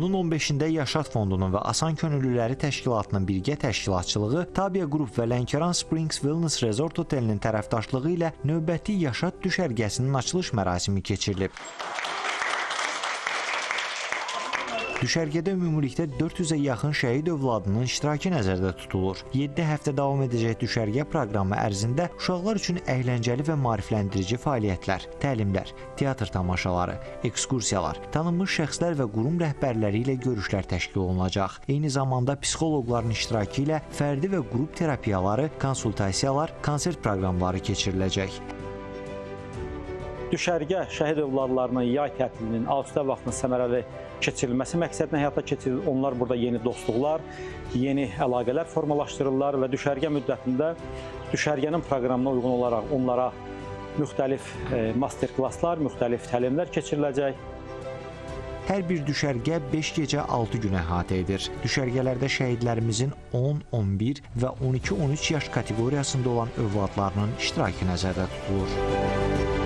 İyunun 15-də Yaşad Fondunun və Asan Könüllüləri Təşkilatının birgə təşkilatçılığı Tabia Group və Lənkəran Springs Wellness Resort Otelinin tərəfdaşlığı ilə növbəti Yaşad düşərgəsinin açılış mərasimi keçirilib. Düşərgədə ümumilikdə 400-ə yaxın şəhid övladının iştirakı nəzərdə tutulur. 7 həftə davam edəcək düşərgə proqramı ərzində uşaqlar üçün əyləncəli və maarifləndirici fəaliyyətlər, təlimlər, teatr tamaşaları, ekskursiyalar, tanınmış şəxslər və qurum rəhbərləri ilə görüşlər təşkil olunacaq. Eyni zamanda psixoloqların iştirakı ilə fərdi və qrup terapiyaları, konsultasiyalar, konsert proqramları keçiriləcək. Düşərgə şəhid övladlarının yay tətilinin asudə vaxtının səmərəli keçirilməsi məqsədlə həyata keçirilir. Onlar burada yeni dostluqlar, yeni əlaqələr formalaşdırırlar və düşərgə müddətində düşərgənin proqramına uyğun olaraq onlara müxtəlif master-klasslar, müxtəlif təlimlər keçiriləcək. Hər bir düşərgə 5 gecə 6 gün əhatə edir. Düşərgələrdə şəhidlərimizin 10, 11 və 12-13 yaş kateqoriyasında olan övladlarının iştirakı nəzərdə tutulur.